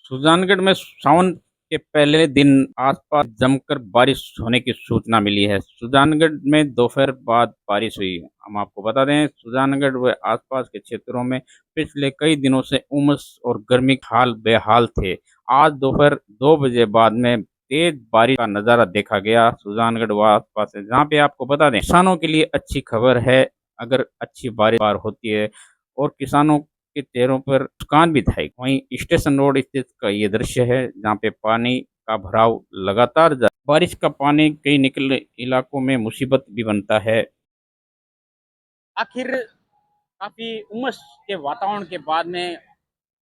सुजानगढ़ में सावन के पहले दिन आसपास जमकर बारिश होने की सूचना मिली है। सुजानगढ़ में दोपहर बाद बारिश हुई। हम आपको बता दें, सुजानगढ़ व आसपास के क्षेत्रों में पिछले कई दिनों से उमस और गर्मी के हाल बेहाल थे। आज दोपहर 2 बजे बाद में तेज बारिश का नजारा देखा गया सुजानगढ़ व आसपास से। जहाँ पे आपको बता दें, किसानों के लिए अच्छी खबर है अगर अच्छी बारिश होती है, और किसानों के चेहरों पर मुस्कान भी दिखाई। वहीं स्टेशन रोड स्थित का ये दृश्य है, जहाँ पे पानी का भराव लगातार बारिश का पानी कई निकले इलाकों में मुसीबत भी बनता है। आखिर काफी उमस के वातावरण के बाद में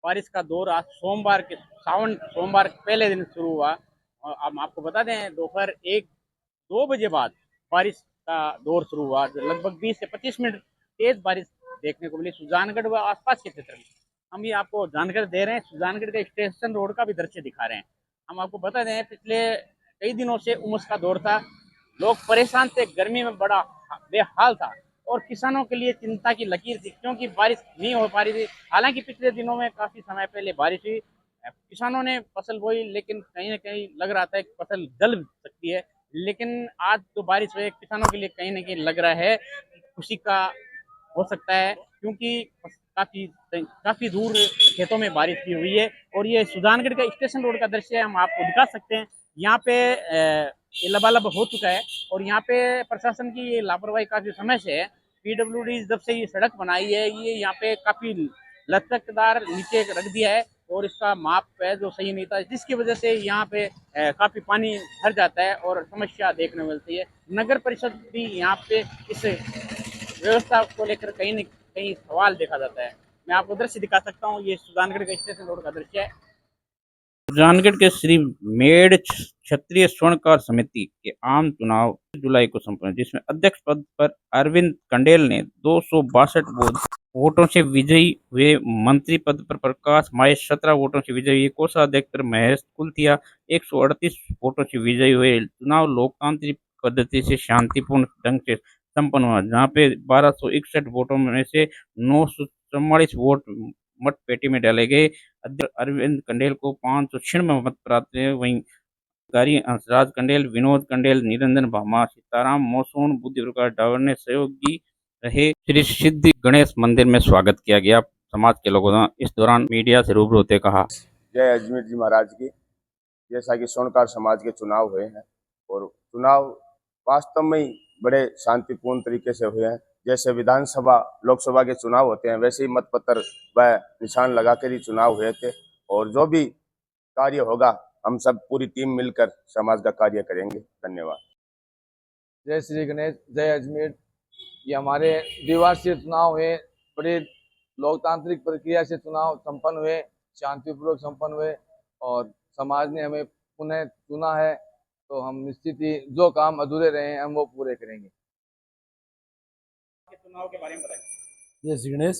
बारिश का दौर आज सोमवार के पहले दिन शुरू हुआ। और अब आपको बता दें, दोपहर 1-2 बजे बाद बारिश का दौर शुरू हुआ। लगभग 20 से 25 मिनट तेज बारिश देखने को मिली सुजानगढ़ व आसपास के क्षेत्र में। हम ये आपको जानकारी दे रहे हैं, सुजानगढ़ के स्टेशन रोड का भी दृश्य दिखा रहे हैं। हम आपको बता दें, पिछले कई दिनों से उमस का दौर था, लोग परेशान थे, गर्मी में बड़ा बेहाल था और किसानों के लिए चिंता की लकीर थी, क्योंकि बारिश नहीं हो पा रही थी। हालांकि पिछले दिनों में काफी समय पहले बारिश हुई, किसानों ने फसल बोई, लेकिन कहीं ना कहीं लग रहा था कि फसल जल सकती है। लेकिन आज जो बारिश हुई, किसानों के लिए कहीं ना कहीं लग रहा है खुशी का हो सकता है, क्योंकि काफी काफी दूर खेतों में बारिश भी हुई है। और ये सुजानगढ़ का स्टेशन रोड का दृश्य है, हम आपको दिखा सकते हैं। यहाँ पे ये लबालब हो चुका है और यहाँ पे प्रशासन की ये लापरवाही काफी समय से है। पीडब्ल्यूडी जब से ये सड़क बनाई है, ये यहाँ पे काफी लचकदार नीचे रख दिया है और इसका माप है जो सही नहीं था, जिसकी वजह से यहाँ पे काफी पानी भर जाता है और समस्या देखने मिलती है। नगर परिषद भी यहाँ पे इस व्यवस्था को लेकर कहीं न कहीं सवाल देखा जाता है। मैं आपको दृश्य दिखा सकता हूँ, ये सुजानगढ़ के स्टेशन रोड का दृश्य है। सुजानगढ़ के श्री मेड़ क्षत्रिय स्वर्णकार समिति के आम चुनाव जुलाई को संपन्न, जिसमें अध्यक्ष पद पर अरविंद कंडेल ने 262 वोटों से विजयी हुए। मंत्री पद पर प्रकाश महेश 17 वोटों से विजयी हुए। कोषाध्यक्ष पर महेश कुलथिया 138 वोटों से विजयी हुए। चुनाव लोकतांत्रिक पद्धति से शांतिपूर्ण ढंग से संपन्न हुआ, जहाँ पे 1261 वोटों में से 944 वोट मत पेटी में डाले गए। अध्यक्ष अरविंद कंडेल को 596 मत प्राप्त हुए। वहीं अधिकारी हंसराज कंडेल, विनोद कंडेल, निरंजन भामा, सीताराम मोसून, बुद्धि प्रकाश डावर ने सहयोगी रहे। श्री सिद्धि गणेश मंदिर में स्वागत किया गया समाज के लोगों ने। इस दौरान मीडिया से रूबरू होते कहा, जय अजमेर जी महाराज की। जैसा कि स्वर्णकार समाज के चुनाव हुए हैं और चुनाव वास्तव में ही बड़े शांतिपूर्ण तरीके से हुए हैं। जैसे विधानसभा लोकसभा के चुनाव होते हैं, वैसे ही मतपत्र व निशान लगाकर ही चुनाव हुए थे। और जो भी कार्य होगा, हम सब पूरी टीम मिलकर समाज का कार्य करेंगे। धन्यवाद। जय श्री गणेश, जय अजमेर। ये हमारे द्विवार्षिक चुनाव हुए, बड़े लोकतांत्रिक प्रक्रिया से चुनाव संपन्न हुए, शांतिपूर्वक संपन्न हुए और समाज ने हमें पुनः चुना है, तो हम निश्चित ही जो काम अधूरे रहे हैं हम वो पूरे करेंगे। चुनाव के बारे में बताएं। जय श्री गणेश।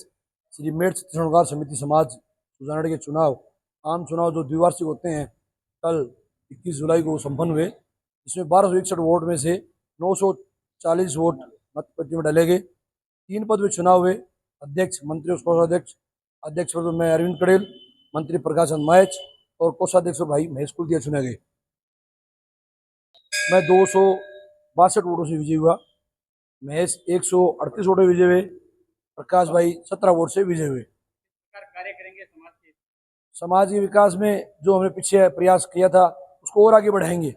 श्री मेड़ स्वर्णकार समिति समाज सुजानगढ़ के चुनाव, आम चुनाव जो द्विवार्षिक होते हैं, कल 21 जुलाई को संपन्न हुए। इसमें 1261 वोट में से 940 वोट मतपेटी में डाले गए। 3 पद में चुनाव हुए, अध्यक्ष, मंत्री और कोषाध्यक्छ। अध्यक्ष पद में अरविंद कंडेल, मंत्री प्रकाश महेश और कोषाध्यक्ष भाई महेश कुलथिया चुने गए। मैं 262 वोटों से विजयी हुआ। महेश 138 वोटों विजय हुए। प्रकाश भाई 17 वोट से विजय हुए। कार्य करेंगे समाज के विकास में जो हमने पीछे प्रयास किया था उसको और आगे बढ़ाएंगे।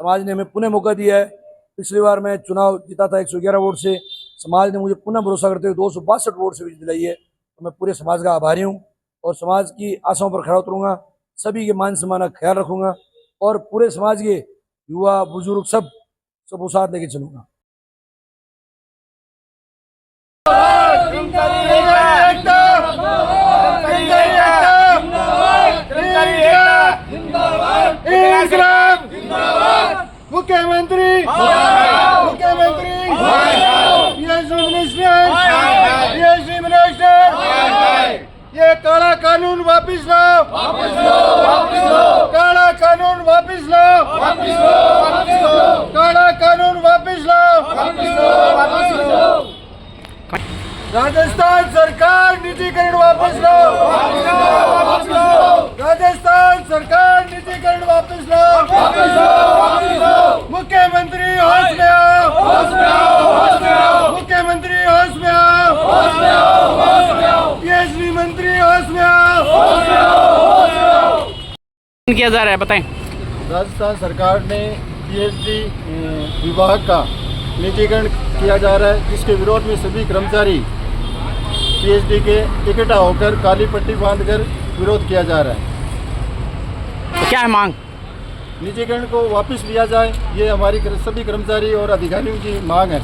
समाज ने हमें पुनः मौका दिया है। पिछली बार मैं चुनाव जीता था 111 वोट से, समाज ने मुझे पुनः भरोसा करते हुए 262 वोट से विजय दिलाई है। तो मैं पूरे समाज का आभारी हूँ और समाज की आशाओं पर खड़ा उतरूंगा, सभी के मान सम्मान का ख्याल रखूंगा और पूरे समाज के युवा बुजुर्ग सब साथ लेके चलूंगा। मुख्यमंत्री ये काला कानून वापिस लो, काला कानून वापिस लो, काला कानून वापिस लो। राजस्थान सरकार निजीकरण वापस लो, राजस्थान किया जा रहा है, बताएं। राजस्थान सरकार ने पीएचडी विभाग का निजीकरण किया जा रहा है, जिसके विरोध में सभी कर्मचारी पीएचडी के इकट्ठा होकर काली पट्टी बांधकर विरोध किया जा रहा है। तो क्या है मांग? निजीकरण को वापस लिया जाए, ये हमारी सभी कर्मचारी और अधिकारियों की मांग है।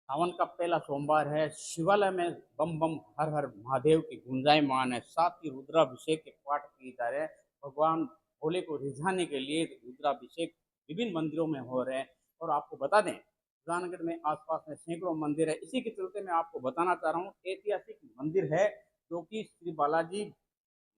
सावन का पहला सोमवार है। शिवालय में बम बम हर हर महादेव की गुंजायमान है। साथ ही रुद्राभिषेक के पाठ किए जा रहे हैं। भगवान भोले को रिझाने के लिए रुद्राभिषेक विभिन्न मंदिरों में हो रहे हैं। और आपको बता दें, सुजानगढ़ में आसपास में सैकड़ों मंदिर है। इसी के चलते मैं आपको बताना चाह रहा हूँ, ऐतिहासिक मंदिर है जो कि श्री बालाजी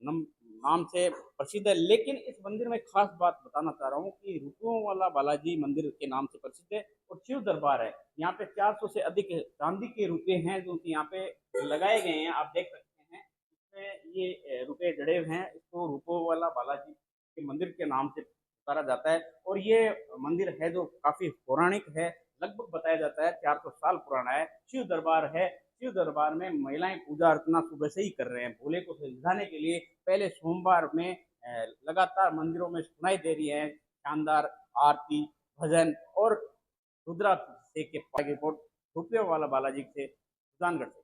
नाम से प्रसिद्ध है। लेकिन इस मंदिर में खास बात बताना चाह रहा हूँ कि रुपयों वाला बालाजी मंदिर के नाम से प्रसिद्ध है और शिव दरबार है। यहाँ पे 400 से अधिक चांदी के रुपये हैं जो कि यहाँ पे लगाए गए हैं, आप देख सकते हैं। इसमें ये रुपये जड़े हुए हैं। इसको रुपयों वाला बालाजी के मंदिर के नाम से पुकारा जाता है। और ये मंदिर है जो काफ़ी पौराणिक है, लगभग बताया जाता है 400 साल पुराना है। शिव दरबार है। शिव दरबार में महिलाएं पूजा अर्चना सुबह से ही कर रहे हैं। भोले को रिझाने के लिए पहले सोमवार में लगातार मंदिरों में सुनाई दे रही है शानदार आरती, भजन और रुद्राभिषेक के रिपोर्ट रुपये वाला बालाजी से, सुजानगढ़ से।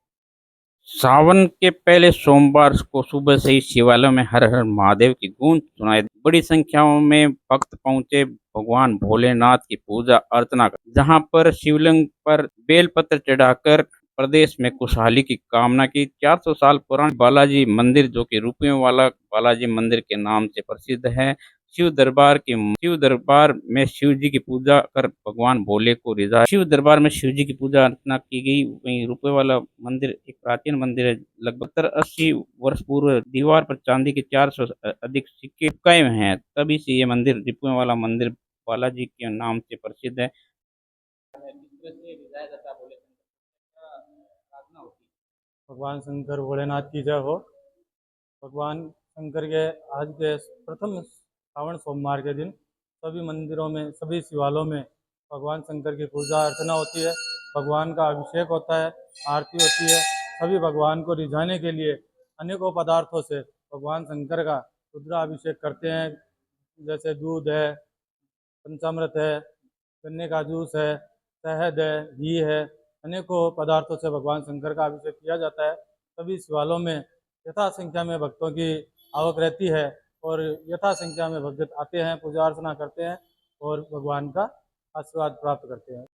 सावन के पहले सोमवार को सुबह से ही शिवालयों में हर हर महादेव की गूंज सुनाई दी। बड़ी संख्याओं में भक्त पहुंचे भगवान भोलेनाथ की पूजा अर्चना कर, जहां पर शिवलिंग पर बेलपत्र चढ़ाकर प्रदेश में खुशहाली की कामना की। 400 साल पुराना बालाजी मंदिर जो कि रुपयों वाला बालाजी मंदिर के नाम से प्रसिद्ध है। शिव दरबार में शिव जी की पूजा कर भगवान भोले को रिझा। शिव दरबार में शिव जी की पूजा अर्चना की गई। वहीं रुपये वाला मंदिर एक प्राचीन मंदिर है। लगभग 80 वर्ष पूर्व दीवार पर चांदी के 400 अधिक सिक्के चिपकाए हुए हैं। तभी से ये मंदिर रुपये वाला मंदिर बालाजी के नाम से प्रसिद्ध है। भगवान शंकर भोलेनाथ की जय हो। भगवान शंकर के आज के प्रथम श्रावण सोमवार के दिन सभी मंदिरों में, सभी शिवालयों में भगवान शंकर की पूजा अर्चना होती है। भगवान का अभिषेक होता है, आरती होती है। सभी भगवान को रिझाने के लिए अनेकों पदार्थों से भगवान शंकर का रुद्राभिषेक करते हैं। जैसे दूध है, पंचामृत है, गन्ने का जूस है, शहद है, घी है, अनेकों पदार्थों से भगवान शंकर का अभिषेक किया जाता है। सभी शिवालयों में यथा संख्या में भक्तों की आवक रहती है और यथा संख्या में भक्त आते हैं, पूजा अर्चना करते हैं और भगवान का आशीर्वाद प्राप्त करते हैं।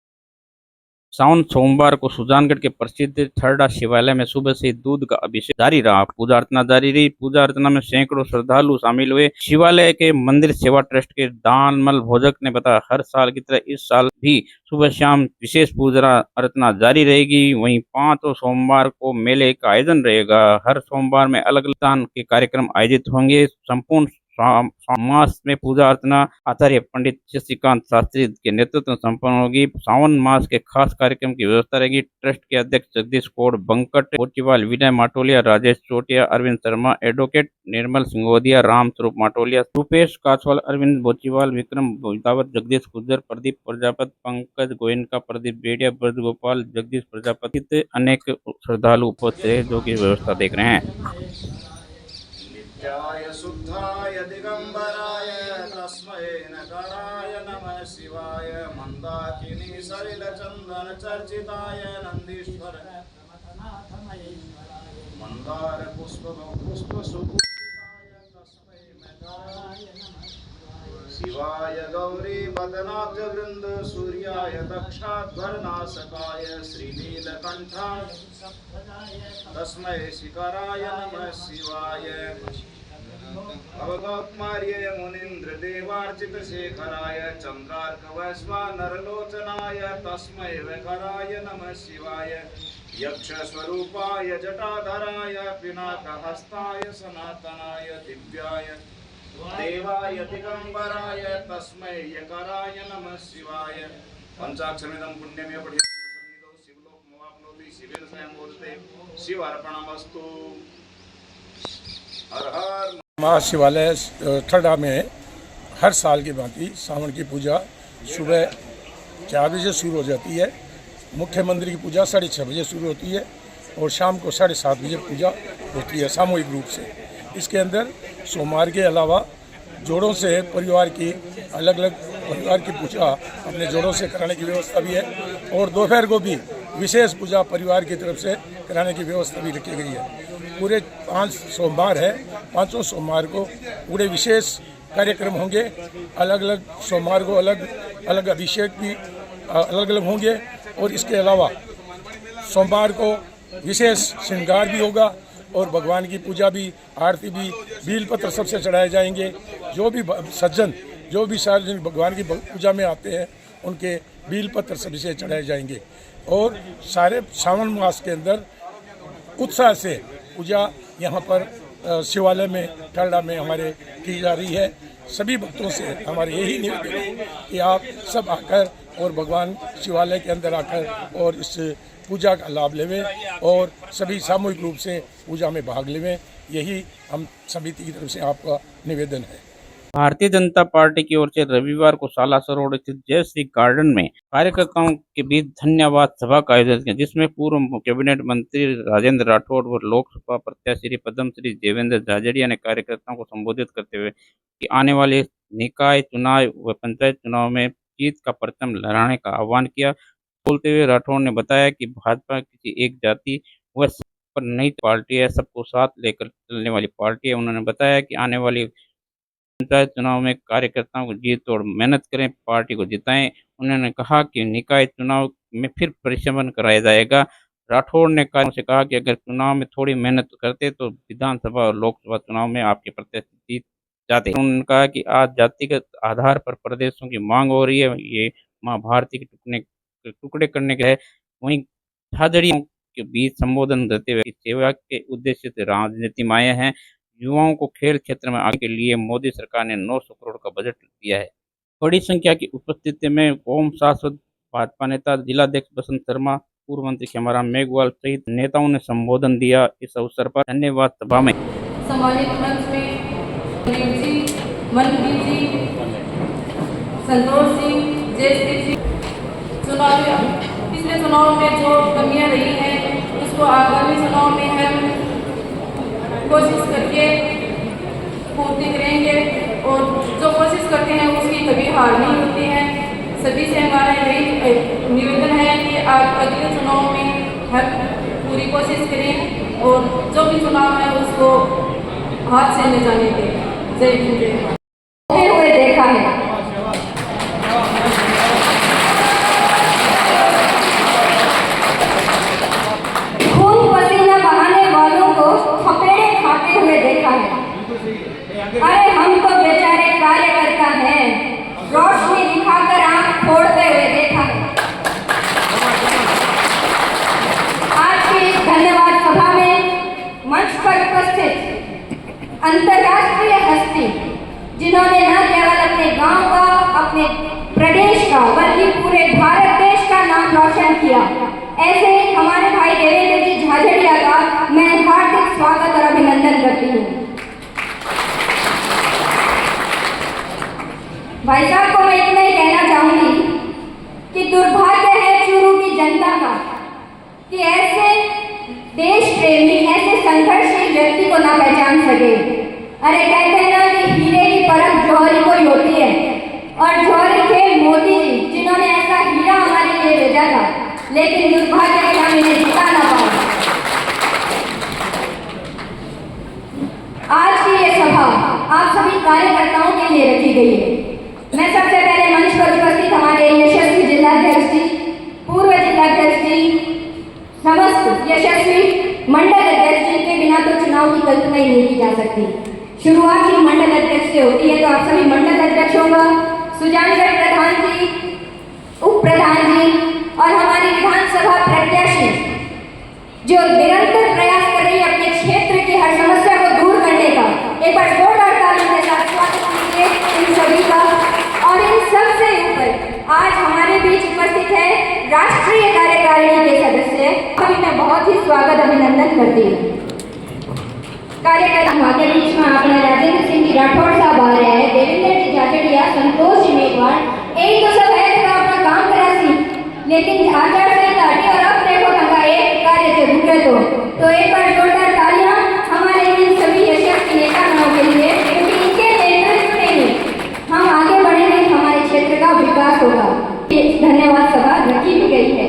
सावन सोमवार को सुजानगढ़ के प्रसिद्ध थरडा शिवालय में सुबह से दूध का अभिषेक जारी रहा। पूजा अर्चना जारी रही। पूजा अर्चना में सैकड़ों श्रद्धालु शामिल हुए। शिवालय के मंदिर सेवा ट्रस्ट के दानमल भोजक ने बताया, हर साल की तरह इस साल भी सुबह शाम विशेष पूजा अर्चना जारी रहेगी। वहीं 5 सोमवार को मेले का आयोजन रहेगा। हर सोमवार में अलग अलग दान के कार्यक्रम आयोजित होंगे। संपूर्ण मास में पूजा अर्चना आचार्य पंडित शशिकांत शास्त्री के नेतृत्व में संपन्न होगी। सावन मास के खास कार्यक्रम की व्यवस्था रहेगी। ट्रस्ट के अध्यक्ष जगदीश कौड़, बंकट बोचीवाल, विनय माटोलिया, राजेश चोटिया, अरविंद शर्मा, एडवोकेट निर्मल सिंगोदिया, राम स्वरूप माटोलिया, रूपेश कासवाल, अरविंद बोचीवाल, विक्रम दावत, जगदीश गुज्जर, प्रदीप प्रजापति, पंकज गोयनका, प्रदीप बेडिया, ब्रज गोपाल, जगदीश प्रजापति अनेक श्रद्धालु उपस्थित है जो की व्यवस्था देख रहे हैं। नित्याय शुद्धाय दिगंबराय तस्मै नकाराय नमः शिवाय मंदाकिनी सलिल चंदन चर्चिताय नंदीश्वर मंदार पुष्प सुपूजिताय तस्मै नकाराय नमः शिवाय गौरी बदनाब्ज वृंद सूर्याय दक्षाध्वरनाशकाय श्रीनीलकंठाय तस्मै शिखराय नमः शिवाय अवगौत्मार्य मुनीन्द्र देवार्चित शेखराय चंद्रार्क वैश्वानरलोचनाय तस्मै वैखराय नमः शिवाय यक्ष स्वरूपाय जटाधराय पिनाकहस्ताय सनातनाय दिव्याय देवाय दिगंबराय तस्मै यकराय नमः शिवाय पंचाक्षरमिदं पुण्यमेव पठितं सन्निधौ शिवलोकमवाप्नोति शिवेन स्वयं मोदते शिवार्पणमस्तु। हर हर। महाशिवालय थरडा में हर साल की भांति सावन की पूजा सुबह 4 बजे शुरू हो जाती है। मुख्य मंदिर की पूजा 6:30 बजे शुरू होती है और शाम को 7:30 बजे पूजा होती है सामूहिक रूप से। इसके अंदर सोमवार के अलावा जोड़ों से परिवार की अलग अलग परिवार की पूजा अपने जोड़ों से कराने की व्यवस्था भी है और दोपहर को भी विशेष पूजा परिवार की तरफ से कराने की व्यवस्था भी रखी गई है। पूरे 5 सोमवार है, 5 सोमवार को पूरे विशेष कार्यक्रम होंगे। अलग अलग सोमवार को अलग अलग अभिषेक भी अलग अलग होंगे और इसके अलावा सोमवार को विशेष श्रृंगार भी होगा और भगवान की पूजा भी, आरती भी, बीलपत्र सबसे चढ़ाए जाएंगे। जो भी सज्जन जो भी सार्वजनिक भगवान की पूजा में आते हैं उनके बीलपत्र सभी से चढ़ाए जाएंगे और सारे सावन मास के अंदर उत्साह से पूजा यहाँ पर शिवालय में ठरडा में हमारे की जा रही है। सभी भक्तों से हमारे यही निवेदन है कि आप सब आकर और भगवान शिवालय के अंदर आकर और इस पूजा का लाभ लेवें और सभी सामूहिक रूप से पूजा में भाग लेवें। यही हम समिति की तरफ से आपका निवेदन है। भारतीय जनता पार्टी की ओर से रविवार को सालासर रोड स्थित जय श्री गार्डन में कार्यकर्ताओं के बीच धन्यवाद सभा का आयोजन किया, जिसमें पूर्व कैबिनेट मंत्री राजेंद्र राठौड़ और लोकसभा प्रत्याशी पद्मश्री देवेंद्र झाझड़िया ने कार्यकर्ताओं को संबोधित करते हुए कि आने वाले निकाय चुनाव व पंचायत चुनाव में जीत का परचम लहराने का आह्वान किया। बोलते हुए राठौड़ ने बताया कि भाजपा किसी एक जाति व पर नई पार्टी है, सबको साथ लेकर चलने वाली पार्टी है। उन्होंने बताया कि आने वाली पंचायत चुनाव में कार्यकर्ताओं को जी तोड़ मेहनत करें, पार्टी को जिताएं। उन्होंने कहा कि निकाय चुनाव में फिर परिश्रम कराया जाएगा। राठौड़ ने कार्यों से कहा कि अगर चुनाव में थोड़ी मेहनत करते तो विधानसभा और लोकसभा चुनाव में आपके प्रत्याशी जीत जाते। उन्होंने कहा कि आज जातिगत आधार पर प्रदेशों की मांग हो रही है, ये माँ भारती के टुकड़े करने के है। वहीं झाझड़ियों के बीच संबोधन देते हुए सेवा के उद्देश्य से राजनीति में आए हैं। युवाओं को खेल क्षेत्र में आगे के लिए मोदी सरकार ने 900 करोड़ का बजट दिया है। बड़ी संख्या की उपस्थिति में कौम शाश्वत भाजपा नेता जिलाध्यक्ष बसंत शर्मा, पूर्व मंत्री क्षमाराम मेघवाल सहित नेताओं ने संबोधन दिया। इस अवसर पर धन्यवाद सभा में सम्मानित मंच में जी, मनप्रीत जी, संतोष सिंह, जयश्री जी, पिछले चुनाव में जो कमियां रही हैं उसको आगामी चुनाव में हम कोशिश करके पूर्ति करेंगे और जो कोशिश करते हैं उसकी कभी हार नहीं होती है। सभी से हमारा यही निवेदन है कि आप अगले चुनाव में हर पूरी कोशिश करें और जो भी चुनाव है उसको हाथ से ले जाने दें। जय हिंद, जय भारत। हुए देखा है खून पसीना बहाने वालों को थपेड़े खाते हुए देखा है। अरे हम तो बेचारे कार्यकर्ता हैं, रोशनी दिखाकर आंख फोड़ते हुए देखा है। आज की इस धन्यवाद सभा में मंच पर उपस्थित अंतर्राष्ट्रीय हस्ती जिन्होंने न केवल अपने गांव का, अपने प्रदेश का, बल्कि पूरे भारत देश का नाम रोशन किया, ऐसे ही हमारे भाई देवेंद्र जी झाझड़िया का मैं हार्दिक स्वागत और अभिनंदन करती हूँ। भाई साहब को मैं इतना ही कहना चाहूंगी कि दुर्भाग्य है चूरू की जनता का कि ऐसे देश प्रेमी, ऐसे संघर्षशील व्यक्ति को ना पहचान सके। अरे कहते हैं ना कि हीरे की परख जौहरी को ही होती है और जौहरी थे मोदी जी जिन्होंने ऐसा हीरा हमारे लिए भेजा था, लेकिन दुर्भाग्य है हम इन्हें जिता ना पाए। आज की ये सभा आप सभी कार्यकर्ताओं के लिए रखी गई है। मैं सबसे पहले मंच पर उपस्थित हमारे यशस्वी जिलाध्यक्ष जी, पूर्व जिलाध्यक्ष जी, समस्त यशस्वी मंडल अध्यक्ष जी के बिना तो चुनाव की कल्पना ही नहीं की जा सकती। शुरुआत ही मंडल अध्यक्ष से होती है, तो आप सभी मंडल अध्यक्षों का, सुजानगढ़ प्रधान जी, उप प्रधान जी और हमारी विधानसभा प्रत्याशी जो निरंतर प्रयास कर रही है अपने क्षेत्र की हर समस्या को दूर करने का, एक बार जोरदार तालियों के साथ स्वागत कीजिए इन सभी का। और इन सबसे ऊपर आज हमारे बीच उपस्थित है राष्ट्रीय कार्यकारिणी के सदस्य, अभी मैं बहुत ही स्वागत अभिनंदन करती हूँ। कार्यकर्ता के बीच में अपना राजेंद्र सिंह जी राठौड़ साहब आ रहे हैं, देवेंद्र जी झाझड़िया, संतोष जी मेघवाल, एक तो सब है तो अपना काम करा सी, लेकिन आचार संहिता हटी और अब देखो ढंगा एक कार्य से रुके तो एक बार जोरदार तालियां हमारे इन सभी यशस्वी नेताओं के लिए, क्योंकि इनके नेतृत्व में ही हम आगे बढ़ेंगे, हमारे क्षेत्र का विकास होगा। धन्यवाद। सभा रखी भी गई है।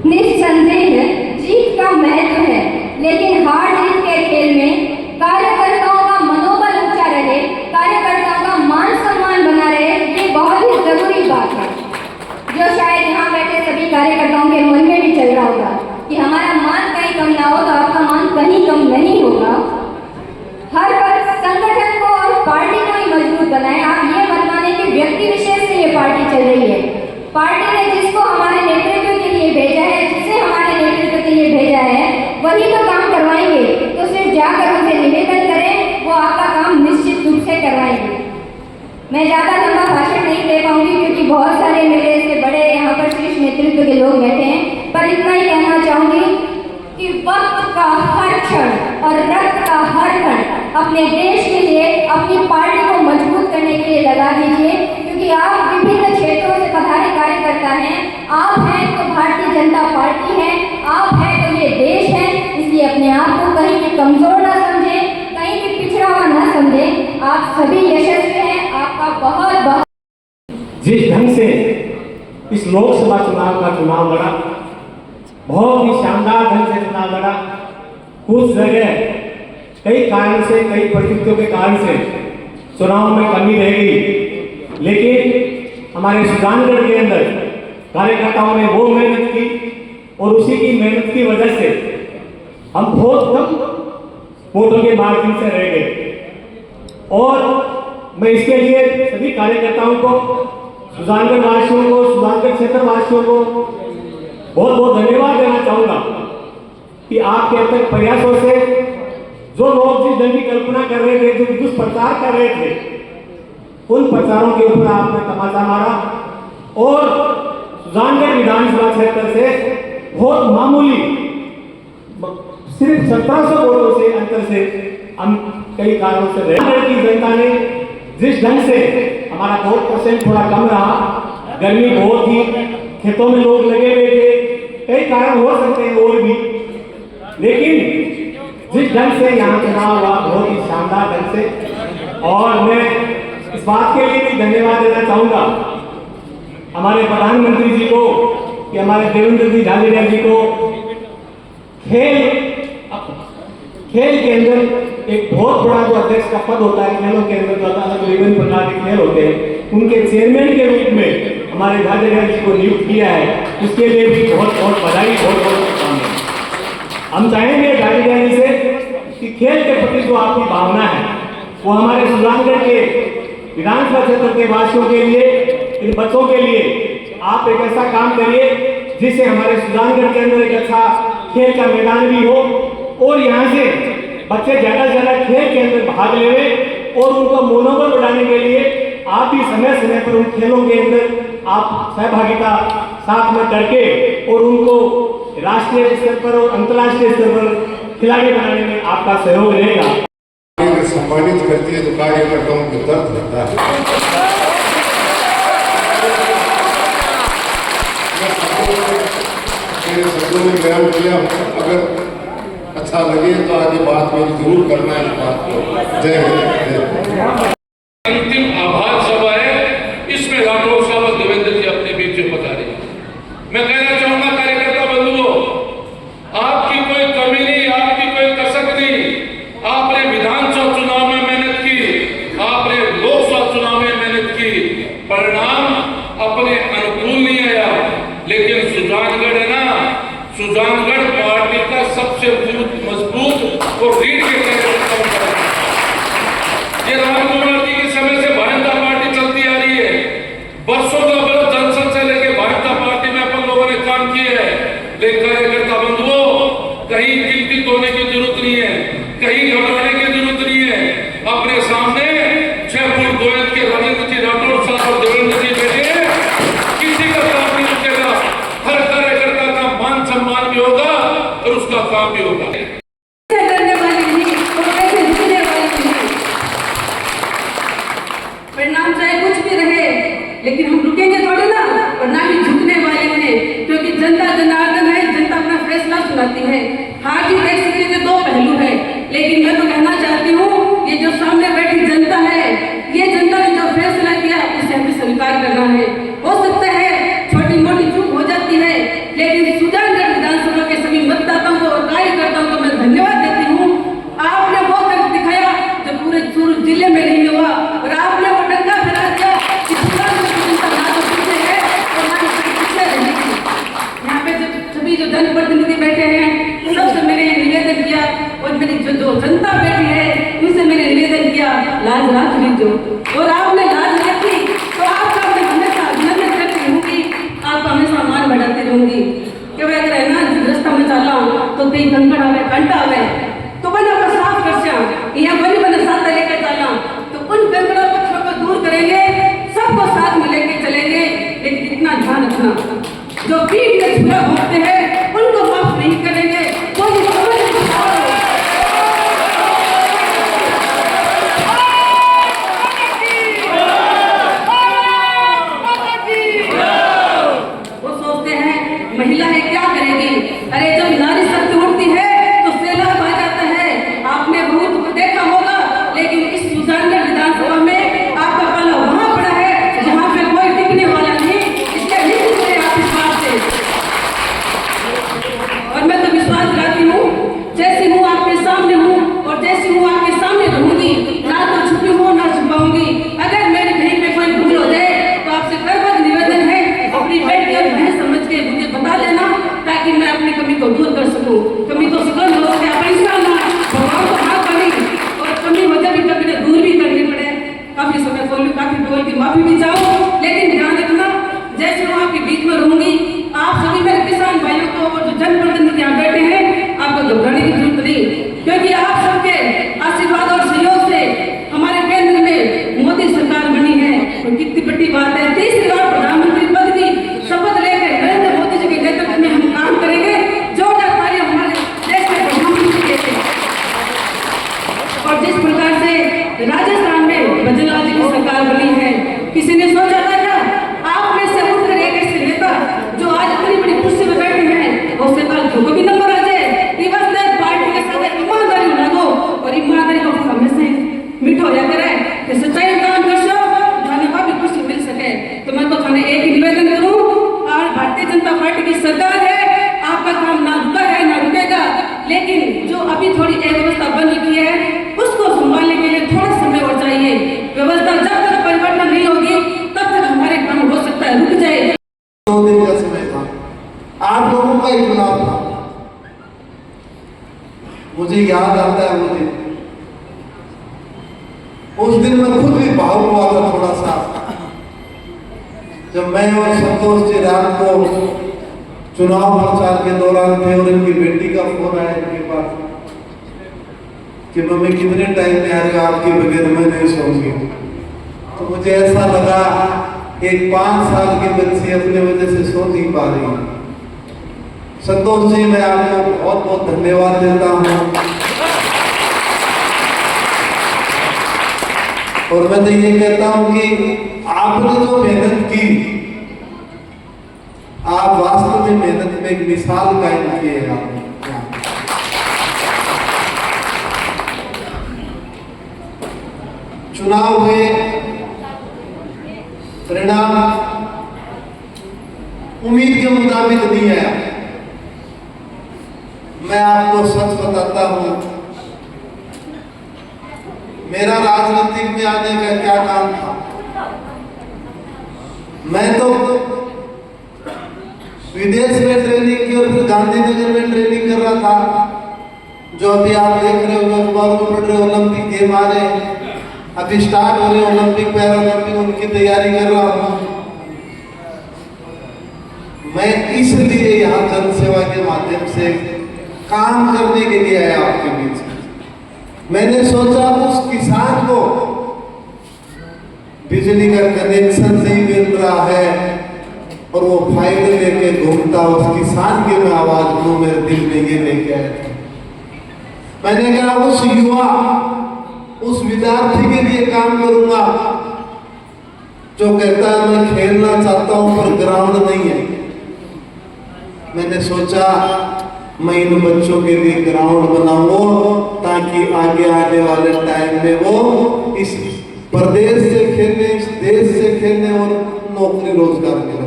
निस्संदेह जीत का महत्व है, लेकिन हार जीत के खेल में कार्यकर्ताओं का मनोबल ऊंचा रहे, कार्यकर्ताओं का मान सम्मान बना रहे, ये बहुत ही जरूरी बात है, जो शायद यहाँ बैठे सभी कार्यकर्ताओं के मन में भी चल रहा होगा कि हमारा मान कहीं कम ना हो तो आपका मान कहीं कम नहीं होगा। हर वर्ग संगठन को और पार्टी को ही मजबूत बनाए। आप ये मत माने कि व्यक्ति विशेष से ये पार्टी चल रही है। पार्टी ने जिसको हमारे नेतृत्व के लिए भेजा है, जिसे हमारे नेतृत्व के लिए भेजा है, वही तो काम करवाएंगे। तो सिर्फ जाकर उनसे निवेदन करें, वो आपका काम निश्चित रूप से करवाएंगे। मैं ज़्यादा लंबा भाषण नहीं दे पाऊंगी क्योंकि बहुत सारे मेरे से बड़े यहाँ पर शीर्ष नेतृत्व के लोग बैठे हैं, पर इतना ही कहना चाहूँगी कि वक्त का हर क्षण और रक्त का हर कण अपने देश के लिए, अपनी पार्टी को मजबूत करने के लिए लगा दीजिए, क्योंकि आप विभिन्न क्षेत्रों से पधारे कार्यकर्ता हैं। आप हैं तो भारतीय जनता पार्टी है, आप हैं तो ये देश है, इसलिए अपने आप को कहीं भी कमजोर ना समझें, कहीं भी पिछड़ा हुआ ना समझें। आप सभी यशस्वी हैं, आपका बहुत बहुत। जिस ढंग से इस लोकसभा चुनाव का चुनाव लड़ा, बहुत ही शानदार ढंग से चुनाव लड़ा। कुछ जगह कई कारण से, कई परिस्थितियों के कारण से चुनाव में कमी रह गई, लेकिन हमारे सुजानगढ़ के अंदर कार्यकर्ताओं ने वो मेहनत की और उसी की मेहनत की वजह से हम बहुत कम वोटों के मार्जिन से रह गए। और मैं इसके लिए सभी कार्यकर्ताओं को, सुजानगढ़ वासियों को, सुजानगढ़ क्षेत्र वासियों को बहुत बहुत धन्यवाद देना चाहूँगा कि आपके अब तक प्रयासों से जो लोग जिस ढंग की कल्पना कर रहे थे, जो दुष्प्रचार कर रहे थे, उन प्रचारों के ऊपर आपने तमाचा मारा और सुजानगढ़ विधानसभा क्षेत्र से बहुत मामूली सिर्फ 1700 वोटों से अंतर से हम कई कारणों से रहे। की जनता ने जिस ढंग से हमारा 2% थोड़ा कम रहा, गर्मी बहुत थी, खेतों में लोग लगे हुए थे, कई कारण हो सकते हैं और भी, लेकिन जिस ढंग से यहाँ चुनाव हुआ बहुत ही शानदार ढंग से। और मैं इस बात के लिए भी धन्यवाद देना चाहूँगा हमारे प्रधानमंत्री जी को कि हमारे देवेंद्र जी झाझड़िया जी को खेल के अंदर एक बहुत बड़ा जो अध्यक्ष का पद होता है, खेलों के अंदर जो अलग विभिन्न प्रकार के खेल होते हैं, उनके चेयरमैन के रूप में हमारे झाझड़िया जी को नियुक्त किया है। उसके लिए भी बहुत बहुत बधाई, बहुत बहुत शुभकामनाएं। हम चाहेंगे झाझड़िया जी से कि खेल के प्रति जो आपकी भावना है वो हमारे सुजानगढ़ के विधानसभा क्षेत्र के वासियों के लिए, इन बच्चों के लिए आप एक ऐसा काम करिए जिससे हमारे सुजानगढ़ के अंदर एक अच्छा खेल का मैदान भी हो और यहाँ से बच्चे ज़्यादा से ज़्यादा खेल के अंदर भाग लेवे और उनको मनोबल बढ़ाने के लिए आप भी समय समय पर उन खेलों के अंदर आप सहभागिता साथ में करके और उनको राष्ट्रीय स्तर पर और अंतर्राष्ट्रीय स्तर पर खिलाड़ी बनाने में आपका सहयोग रहेगा। सम्मानित करती है तो कार्यकर्ताओं को दर्द होता है। मेरे शब्दों में बयान किया, अगर अच्छा लगे तो आगे बात मेरी जरूर करना है इस बात को। जय हिंद। अंतिम आभार सभा है, इसमें राठौर साहब और देवेंद्र जी अपने बीच में बता रहे हैं। मैं कहना चाहूंगा कार्यकर्ता बंधुओं, आपकी कोई कमी नहीं, आपकी कोई कसक नहीं। आपने विधानसभा चुनाव में मेहनत की, आपने लोकसभा चुनाव में मेहनत की, परिणाम अपने अनुकूल नहीं आया, लेकिन सुजानगढ़ है ना, सुजानगढ़ पार्टी का सबसे मजबूत और रीढ़ के ये रामकुमार जी के समय से भारतीय जनता पार्टी चलती आ रही है। वर्षों का बड़ा जनसंघ से लेकर भारतीय जनता पार्टी में अपन लोगों ने काम किए हैं, लेकिन कार्यकर्ता बंधुओं कहीं चिंतित होने की जरूरत नहीं है, कहीं घबराने की जरूरत नहीं है। अपने सामने 6 फुट 2 इंच के राजेंद्र जी राठौर साहब और देवेंद्र जी बैठे हैं, किसी का काम नहीं रुकेगा। हर कार्यकर्ता का मान सम्मान भी होगा और उसका काम भी होगा। लाज रख लीजिए, और आपने लाज रखी तो आपका मैं हमेशा अभिनंदन करती रहूँगी, आपका हमेशा मान बढ़ाती रहूँगी। कि वह अगर है ना रास्ता में चला तो कहीं कंकड़ आवे कंटा आवे तो बना को साफ कर श्याम यहाँ बनी बने साथ लेकर चला तो उन कंकड़ों पत्थरों को दूर करेंगे, सबको साथ में लेके चलेंगे। लेकिन इतना ध्यान रखना, जो पीठ में छुरा भोगते हैं उनको माफ नहीं करेंगे। कोई समझ वो सोचते हैं महिला है क्या करेगी, अरे जब नारी शक्ति उठती है तो सैलाब आ जाता है। आपने बहुत देखा होगा, लेकिन इस सुजानगढ़ विधानसभा में आपका पला वहां पड़ा है जहां पे कोई टिकने वाला नहीं। इसके निश्चित से आप इस बात से, और मैं तो विश्वास दिलाती हूँ जैसी हूँ आपके सामने हूँ और जैसी हूँ आपके सामने रहूंगी, ना तो छुपी हूँ ना छुपाऊंगी। अगर मेरी कहीं पे कोई भूल हो जाए तो आपसे करबद्ध निवेदन है अपनी बेटी और बहन समझ के मुझे बता देना, ताकि मैं अपनी कमी को दूर कर सकूं। कमी तो सकल हो सके आप इंसान भगवान को हाथ बनी, और कमी हो जाए भी कभी दूर भी करनी पड़े। काफी समय बोल काफी बोल की माफी भी चाहो, लेकिन ध्यान रखना जैसे मैं आपके बीच में रहूंगी, आप सभी मेरे किसान भाइयों को और जो जनप्रतिनिधि यहाँ बैठे हैं आपको घबराने की जरूरत नहीं, क्योंकि आप सबके आशीर्वाद और सहयोग से हमारे केंद्र में मोदी सरकार बनी है। तो कितनी बड़ी बात है, तीसरी बार प्रधानमंत्री पद की शपथ लेकर नरेंद्र मोदी जी के नेतृत्व में हम काम करेंगे। जोरदार तालियां हमारे देश के प्रधानमंत्री के लिए। और जिस प्रकार से राजस्थान में भजनलाल जी की सरकार बनी है, किसी ने सोचा था क्या आप में से उठकर एक ऐसे नेता जो आज इतनी बड़ी कुर्सी में बैठे हैं उससे कल जो भी नंबर आ जाए, रिवर्स पार्टी के साथ ईमानदारी लगो, और ईमानदारी को हमेशा मीठा होया करे कि सच्चाई काम कर सो थाने का भी कुछ मिल सके। तो मैं तो थाने एक ही निवेदन करूं, और भारतीय जनता पार्टी की सरकार है, आपका काम ना रुका है ना रुकेगा, लेकिन जो अभी थोड़ी अव्यवस्था बन रखी है उसको संभालने के लिए थोड़ा समय और चाहिए। व्यवस्था जब तक परिवर्तन नहीं होगी तब तक हमारे काम हो सकता है रुक जाए। 2 दिन का समय था, आप लोगों का ही चुनाव था। मुझे याद आता है वो दिन, उस दिन मैं खुद भी भावुक हुआ था थोड़ा सा, जब मैं और संतोष जी रात को चुनाव प्रचार के दौरान थे और इनकी बेटी का फोन आया इनके पास कि मम्मी कितने टाइम में आएगा, आपके बगैर मैं नहीं सोऊंगी। तो मुझे ऐसा लगा एक 5 साल की बच्ची अपने वजह से सो नहीं पा रही। संतोष जी मैं आपको बहुत बहुत धन्यवाद देता हूँ, और मैं तो ये कहता हूँ कि आपने जो मेहनत की, आप वास्तव में मेहनत में एक मिसाल कायम की है। आपने चुनाव हुए, परिणाम उम्मीद के मुताबिक नहीं आया। मैं आपको सच बताता हूं, मेरा राजनीतिक में आने का क्या काम था। मैं तो विदेश में ट्रेनिंग की और फिर गांधीनगर में ट्रेनिंग कर रहा था, जो अभी आप देख रहे हो अखबार में पढ़ रहे, ओलंपिक गेम आ रहे हैं, अभी स्टार्ट हो रहे ओलंपिक पैरालंपिक, उनकी तैयारी कर रहा हूं। मैं इसलिए यहाँ जन सेवा के माध्यम से काम करने के लिए आया आपके बीच। मैंने सोचा उस किसान को बिजली का कनेक्शन नहीं मिल रहा है और वो फायदे लेके घूमता, उस किसान की मैं आवाज दूं, मेरे दिल में ये लेके आया था। मैंने कहा उस युवा, उस विद्यार्थी के लिए काम करूंगा जो कहता है मैं खेलना चाहता हूं पर ग्राउंड नहीं है। मैंने सोचा मैं इन बच्चों के लिए ग्राउंड बनाऊंगा ताकि आगे आने वाले टाइम में वो इस प्रदेश से खेलने, इस देश से खेलने और नौकरी रोजगार के लिए।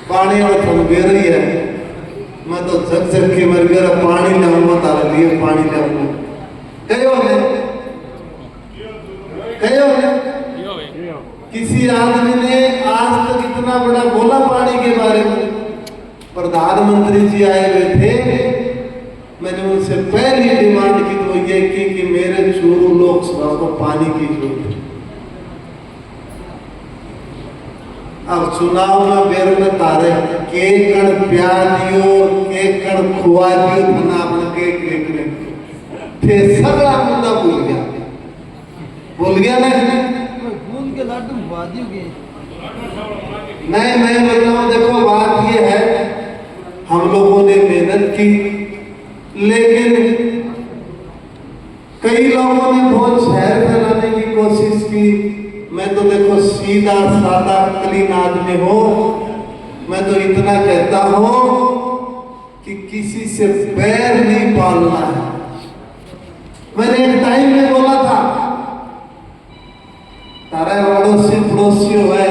पानी और थम रही है, मैं तो झक झक के मर गया, पानी लाऊंगा तारा लिए, पानी लाऊंगा किसी आदमी ने आज तक इतना बड़ा बोला पानी के बारे में। प्रधानमंत्री जी आए हुए थे, मैंने उनसे पहली डिमांड की तो ये की कि मेरे चूरू लोकसभा को पानी की जरूरत है। अब चुनाव में बेर में तारे के कण प्यार दियो, के कण खुआ दियो, धना अपना के थे सगला मुद्दा भूल गया ना, भूल के लाडू वादी हो गए। नहीं मैं बताऊं, देखो बात ये है, हम लोगों ने मेहनत की, लेकिन कई लोगों ने बहुत शहर फैलाने की कोशिश की। मैं तो देखो सीधा सादा क्लीन आदमी हो, मैं तो इतना कहता हूं कि किसी से बैर नहीं पालना है। मैंने एक टाइम में बोला था, तारा पड़ोसी पड़ोसी है,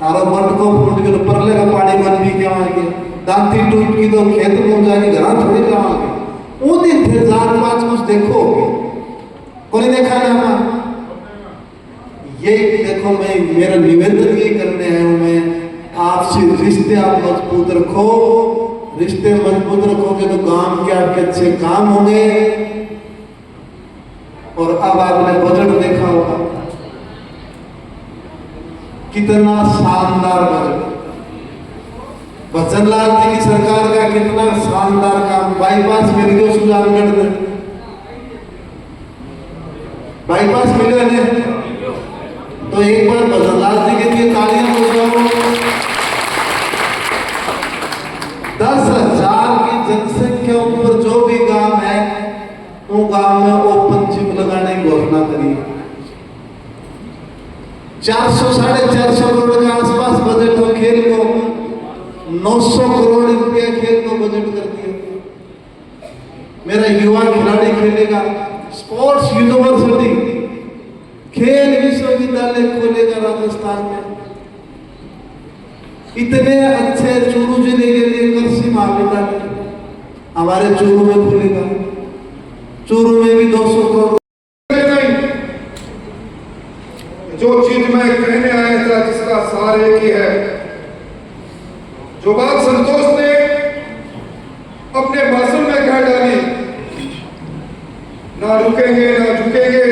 तारो मट को फूट के परले का पानी बन भी क्या मांगे, दांती टूट की तो खेत में जाके घर थोड़ी जाओगे। वो दिन फिर जात पात कुछ देखो, कोई देखा ना हमारा ये देखो। मैं मेरा निवेदन ये करने आया हूं, मैं आपसे रिश्ते आप मजबूत रखो, रिश्ते मजबूत रखोगे तो गांव के आपके अच्छे काम होंगे। और अब आपने बजट देखा होगा, कितना शानदार बजट, बच्चनलाल जी की सरकार का कितना शानदार काम। बाईपास मिल गया सुजानगढ़ में, बाईपास मिले हैं तो एक बार बच्चनलाल जी के लिए तालियां बजाओ। 10,000 की जनसंख्या ऊपर जो भी गांव है, वो गांव में ओपन जिम लगाने की घोषणा करी। 400-450 करोड़ के आसपास बजट हो खेल को, 900 करोड़ रुपया खेल को बजट कर दिया। मेरा युवा खिलाड़ी खेलेगा, स्पोर्ट्स यूनिवर्सिटी खेल विश्वविद्यालय खोलेगा राजस्थान में। इतने अच्छे चूरू जिले के लिए कृषि महाविद्यालय हमारे चूरू में खुलेगा। चूरू में भी 200 करोड़। जो चीज मैं कहने आया था, जिसका सार एक ही है, जो बात संतोष ने अपने भाषण में कह डाली, ना रुकेंगे ना झुकेंगे,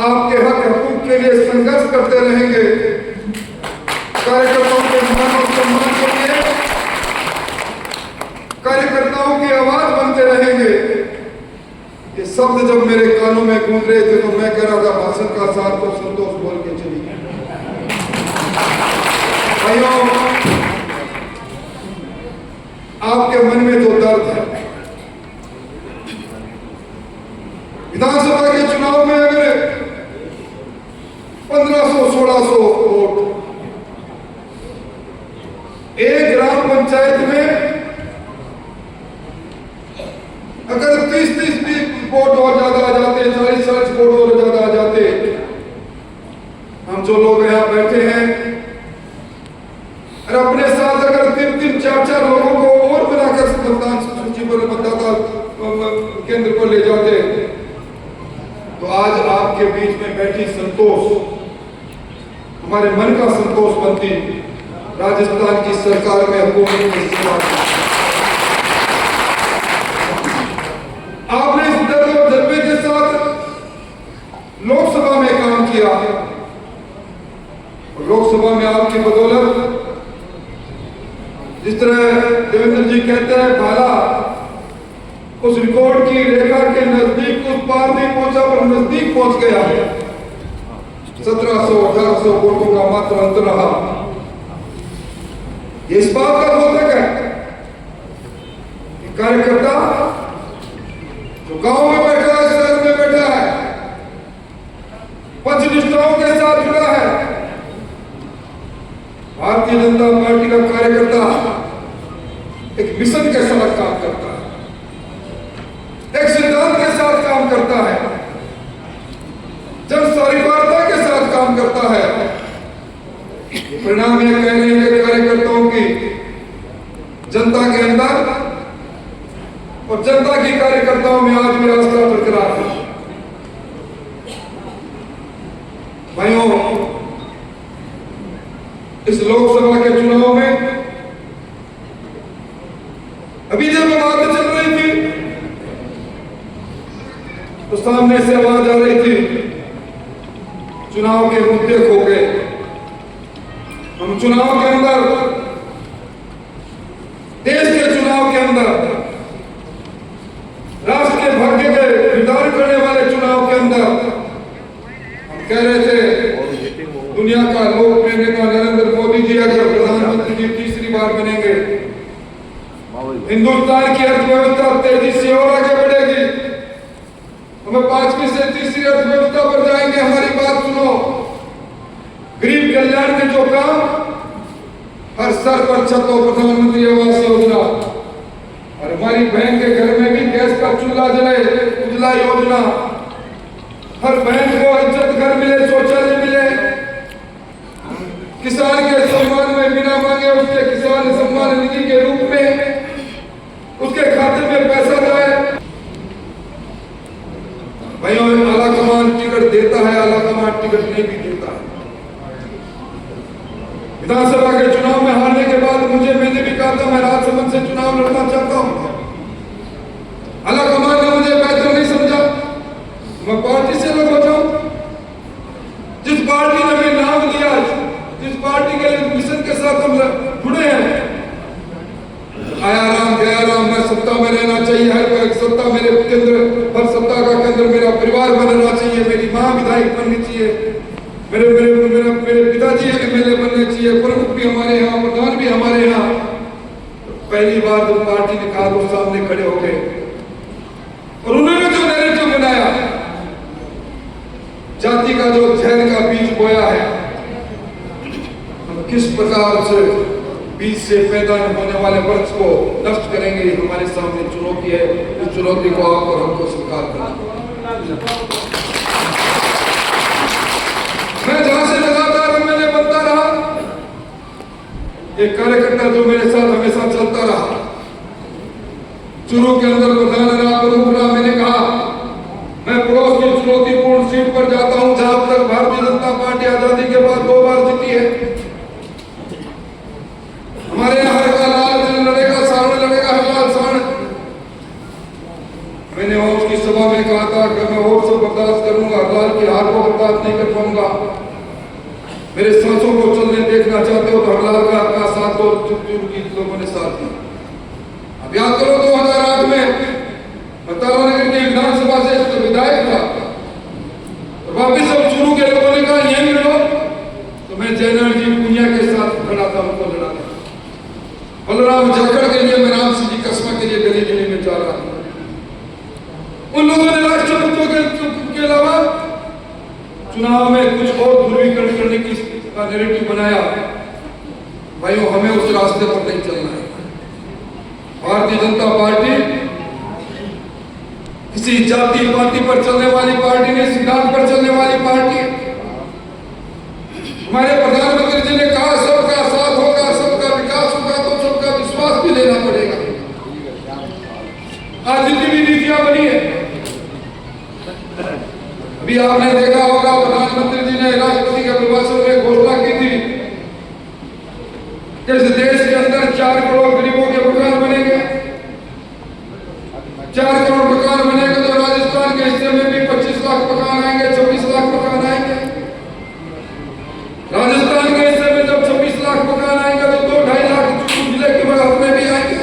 आपके हक हकूक के लिए संघर्ष करते रहेंगे, कार्यकर्ताओं के मान और सम्मान के लिए कार्यकर्ताओं की आवाज बनते रहेंगे। ये शब्द जब मेरे कानों में गूंज रहे थे तो मैं कह रहा था भाषण का साथ तो संतोष बोल के चली। भाइयों, आपके मन में जो दर्द है, विधानसभा के चुनाव में अगर 1500-1600 वोट, एक ग्राम पंचायत में अगर 30-30 वोट और ज्यादा आ जाते, 40-40 वोट और ज्यादा आ जाते, हम जो लोग यहाँ बैठे हैं और अपने साथ अगर 3-3, 4-4 लोगों को और बनाकर मतदान सूची पर मतदाता केंद्र पर ले जाते, तो आज आपके बीच में बैठी संतोष हमारे मन का संतोष बनती, राजस्थान की सरकार में हुकूमत की सेवा की। आपने इस दर्द और जज्बे के साथ लोकसभा में काम किया, और लोकसभा में आपकी बदौलत, जिस तरह देवेंद्र जी कहते हैं, भाला उस रिकॉर्ड की रेखा के नजदीक, उस पार नहीं पहुंचा पर नजदीक पहुंच गया है। 1700-1800 वोटों का मात्र अंतर रहा। इस बात का द्योतक है कि कार्यकर्ता जो गांव में बैठा है, शहर में बैठा है, पंचनिष्ठाओं के साथ जुड़ा है, भारतीय जनता पार्टी का कार्यकर्ता एक मिशन के साथ काम करता है, एक सिद्धांत के साथ काम करता है, जन सारिवारता के साथ काम करता है। परिणाम यह कह रहे हैं कि कार्यकर्ताओं की जनता के अंदर और जनता की कार्यकर्ताओं में आज भी आस्था बरकरार है। भाइयों, इस लोकसभा के चुनाव में अभी जब बात चल रही थी तो सामने से आवाज आ रही थी चुनाव के मुद्दे खो गए। हम चुनाव के अंदर, देश के चुनाव के अंदर, राष्ट्र के भाग्य के निर्धारित करने वाले चुनाव के अंदर हम कह रहे थे दुनिया का लोकप्रिय नेता नरेंद्र मोदी जी अगर प्रधानमंत्री जी तीसरी बार बनेंगे, हिंदुस्तान की अर्थव्यवस्था तेजी से और आगे बढ़ेगी। हमें 5वीं से तीसरी अर्थव्यवस्था पर जाएंगे। हमारी बात सुनो, गरीब कल्याण के जो काम, हर स्तर पर छत हो प्रधानमंत्री आवास योजना, और हमारी बहन के घर में भी गैस का चूल्हा जले, उज्ज्वला योजना, हर बहन को इज्जत घर मिले, शौचालय मिले, किसान के सम्मान में बिना मांगे उसके किसान सम्मान निधि के रूप में उसके खाते में पैसा जाए। भाइयों, आला कमान टिकट देता है, आला कमान टिकट नहीं भी देता है। विधानसभा के चुनाव में हारने के बाद मैंने भी कहा था मैं राजसमंद से चुनाव लड़ना चाहता हूं। आला कमान ने मुझे बेहतर नहीं समझा, मैं पार्टी से अलग हो जाऊं। जिस पार्टी ने हमें नाम दिया, जिस पार्टी के लिए मिशन के साथ हम जुड़े हैं, आया राम गया राम, मैं सत्ता में रहना चाहिए, हर सत्ता मेरे केंद्र, हर सत्ता का केंद्र मेरा परिवार बनना चाहिए, मेरी मां विधायक बननी चाहिए, मेरे मेरे मेरे मेरे पिताजी एमएलए बनने चाहिए, प्रमुख भी हमारे यहाँ, प्रधान भी हमारे यहाँ। पहली बार जब पार्टी ने कहा तो सामने खड़े हो गए और उन्होंने जो नैरेटिव बनाया, जाति का जो जहर का बीज बोया है, हम किस प्रकार से बीज से पैदा होने वाले वृक्ष को नष्ट करेंगे, हमारे सामने चुनौती है। इस चुनौती को आप और हमको स्वीकार करना। मैं जहां से लगातार मैंने बनता रहा, एक कार्यकर्ता जो मेरे साथ हमेशा चलता रहा, चुरू के अंदर प्रधान रहा, प्रमुख रहा। मैंने कहा मैं पड़ोस की चुनौतीपूर्ण सीट पर जाता हूं जहां तक भारतीय जनता पार्टी आजादी के बाद 2 बार जीती है। हमारे यहाँ हर का लाल लड़ेगा, सावण लड़ेगा, हर लाल सावण। मैंने उसकी सभा में कहा था कि मैं और सब बर्दाश्त करूंगा, हरलाल की हार को बर्दाश्त नहीं कर पाऊंगा। मेरे सांसों को चलने देखना चाहते हो तो हरलाल का साथ दो, की लोगों ने साथ दिया। अब याद करो 2008 में तारानगर की विधानसभा से विधायक था, तो वापिस सब शुरू के लोगों ने कहा यही लड़ो, तो मैं जयनारायण जी पुनिया के साथ खड़ा था, उनको लड़ा था। बलराम जाखड़ के लिए मैं राम सिंह जी कस्बा के लिए गली गली में जा रहा था। उन लोगों ने राष्ट्रपतियों के अलावा चुनाव में कुछ और ध्रुवीकरण करने की नैरेटिव बनाया। भाइयों, हमें उस रास्ते पर नहीं चलना है। भारतीय जनता पार्टी किसी जाति पार्टी पर चलने वाली पार्टी नहीं, सिद्धांत पर चलने वाली पार्टी है। हमारे प्रधानमंत्री जी ने कहा सबका साथ होगा, सबका विकास होगा, तो सबका विश्वास भी लेना पड़ेगा। आज जितनी भी नीतियां बनी है, अभी आपने देखा होगा प्रधानमंत्री जी ने राष्ट्रपति के अभिभाषण में घोषणा की थी कि इस देश के अंदर 4 करोड़ गरीबों के मकान बनेंगे। 4 करोड़ मकान बनेंगे तो राजस्थान के हिस्से में भी 25 लाख मकान आएंगे, 26 लाख मकान आएंगे। राजस्थान के हिस्से में जब 26 लाख मकान आएंगे तो 2-2.5 लाख जिले के बगल में भी आएंगे।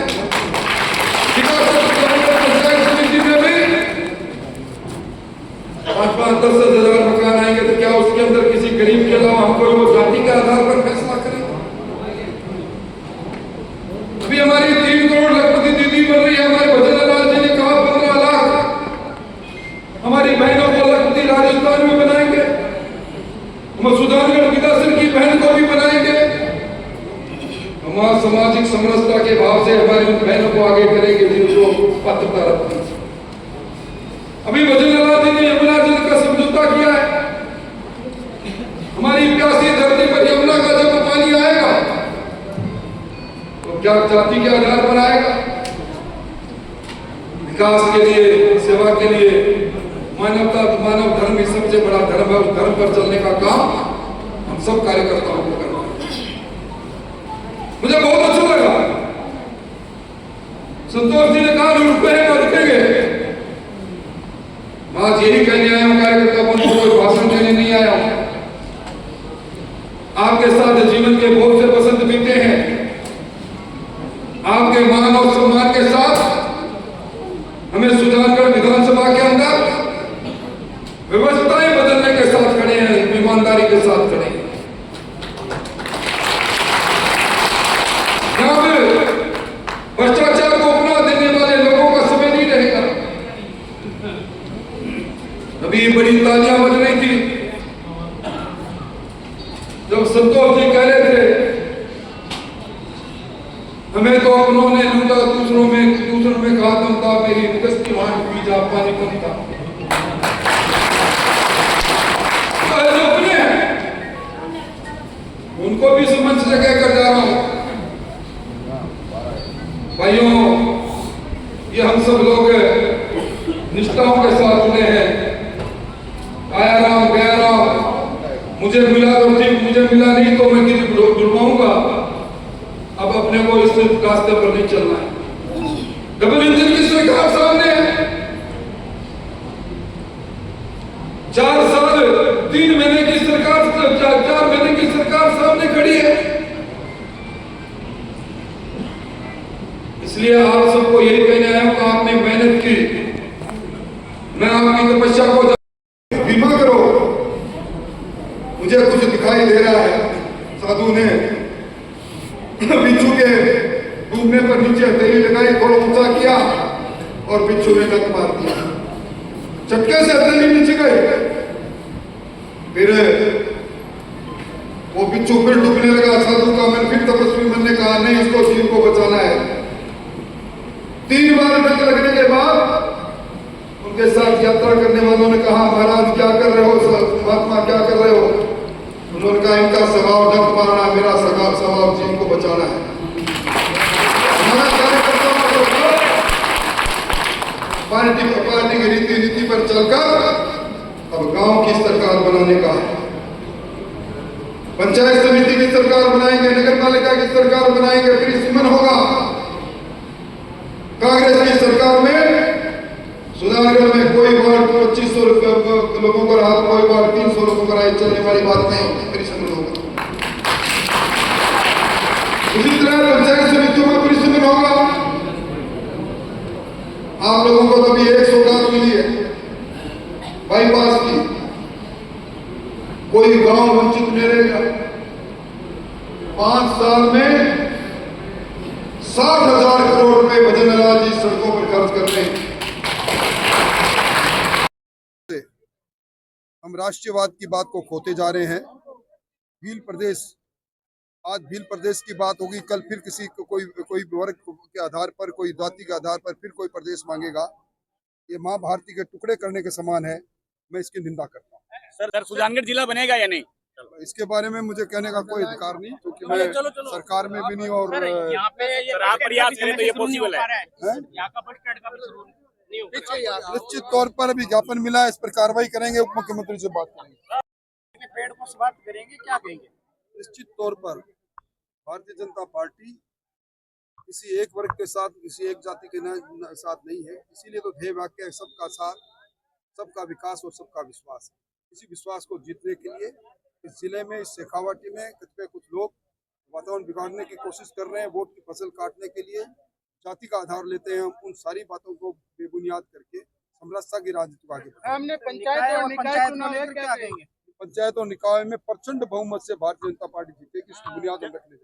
पंचायत समिति में भी 5-5, 10 हजार मकान आएंगे, तो क्या उसके अंदर किसी गरीब के अलावा हम कोई वो जाति के आधार पर फैसला करें? अभी हमारी 3 करोड़ लखपति दीदी बन रही है। हमारे भजन लाल जी ने कहा 15 लाख हमारी बहनों को लखपति राजस्थान में बनाएंगे। हम सुधारगढ़ विकासन की बहन को भी बनाएंगे। हमारे सामाजिक समरसता के भाव से हमारी उन बहनों को आगे करेंगे जो पात्रता रखती है। अभी भजन लाल जी ने यमुना जल का समझौता किया है। हमारी प्यासी धरती पर यमुना का जब पानी आएगा तो क्या जाति के आधार पर आएगा? विकास के लिए, सेवा के लिए, मानवता, मानव धर्म ही सबसे बड़ा धर्म है। उस धर्म पर चलने का काम हम सब कार्यकर्ताओं को करना है। मुझे बहुत अच्छा लगा संतोष जी ने कहा रुपए हैं तो रुकेंगे। मैं आज यही कहने आया हूं कार्यकर्ता बंधु, कोई भाषण देने नहीं आया हूं। आपके साथ जीवन के बहुत से पसंद बीते हैं। आपके मान और सम्मान के साथ हमें सुजानगढ़ विधानसभा के अंदर व्यवस्थाएं बदलने के साथ खड़े हैं, ईमानदारी के साथ खड़े हैं। यहां पे भ्रष्टाचार को अपना देने वाले लोगों का समय नहीं रहेगा। अभी बड़ी तालियां बज रही थी जब संतोष जी कह रहे थे हमें तो अपनों ने लूटा, दूसरों में घातम था, मेरी निकस्ती वहां पी जा पानी कम था। तो जो अपने हैं उनको भी समझ से कहकर जा रहा हूं, भाइयों ये हम सब लोग निष्ठाओं के साथ जुड़े हैं। आया राम गया राम, मुझे मिला तो ठीक, मुझे मिला नहीं तो मैं किसी जुड़वाऊंगा। अब अपने को इस रास्ते पर नहीं चलना है। डबल इंजन की सरकार सामने है, 4 साल 3 महीने की सरकार, 4 महीने की सरकार सामने खड़ी है। इसलिए आप सबको यही कहने आया हूं कि आपने मेहनत की, मैं आपकी तपस्या को बीमा करो। मुझे कुछ दिखाई दे रहा है, साधु ने बिच्छू के डूबने पर नीचे हथेली लगाई, थोड़ा ऊंचा किया और बिच्छू ने लत मार दिया। चटके से हथेली नीचे गई, फिर वो बिच्छू फिर डूबने लगा। साधु का मन फिर तपस्वी मन ने कहा नहीं, इसको जीव को बचाना है। 3 बार डंक लगने के बाद उनके साथ यात्रा करने वालों ने कहा महाराज क्या कर रहे हो, महात्मा क्या कर रहे हो? उन्होंने कहा इनका स्वभाव डंक मारना, मेरा स्वभाव जीव को बचाना है। पार्टी की रीति नीति पर चलकर अब गांव की सरकार बनाने का है। पंचायत समिति की सरकार बनाएंगे, नगर पालिका की सरकार बनाएंगे, फिर सिमन होगा। कांग्रेस की सरकार में सुजानगढ़ में कोई वार्ड 2500 लोगों का रहा, कोई वार्ड 300 लोगों का रहा, चलने वाली बात नहीं, परिश्रम होगा। इसी तरह पंचायत समितियों में परिश्रम होगा। आप लोगों को तो अभी 1 सौगात मिली है बाईपास की, कोई गांव वंचित नहीं रहेगा। 5 साल में 60,000 करोड़ रुपए भजन लाल जी सड़कों पर खर्च कर रहे हैं। हम राष्ट्रीयवाद की बात को खोते जा रहे हैं। भील प्रदेश, आज भील प्रदेश की बात होगी, कल फिर किसी को कोई वर्ग के आधार पर, कोई जाति के आधार पर फिर कोई प्रदेश मांगेगा। ये माँ भारती के टुकड़े करने के समान है। मैं इसकी निंदा करता हूँ। सर सुजानगढ़ जिला बनेगा या नहीं? इसके बारे में मुझे कहने का कोई अधिकार नहीं, क्योंकि मैं सरकार में भी नहीं और यहाँ पे आप प्रयास करें तो ये पॉसिबल है। यहाँ का बस स्टैंड का नहीं होगा। निश्चित तौर पर अभी ज्ञापन मिला है, इस पर कार्रवाई करेंगे, उप मुख्यमंत्री से बात करेंगे। पेड़ को समाप्त करेंगे, क्या कहेंगे? निश्चित तौर पर भारतीय जनता पार्टी किसी एक वर्ग के साथ, किसी एक जाति के साथ नहीं है। इसीलिए तो ध्येय वाक्य है सबका साथ, सबका विकास और सबका विश्वास। इसी विश्वास को जीतने के लिए इस जिले में, इस शेखावाटी में कुछ लोग वातावरण बिगाड़ने की कोशिश कर रहे हैं, वोट की फसल काटने के लिए जाति का आधार लेते हैं। उन सारी बातों को बेबुनियाद करके समरसता की राजनीति आगे हमने पंचायत और निकाय चुनाव क्या कहेंगे? पंचायत और निकाय में प्रचंड बहुमत से भारतीय जनता पार्टी जीतेगी, इसकी बुनियाद हम रखने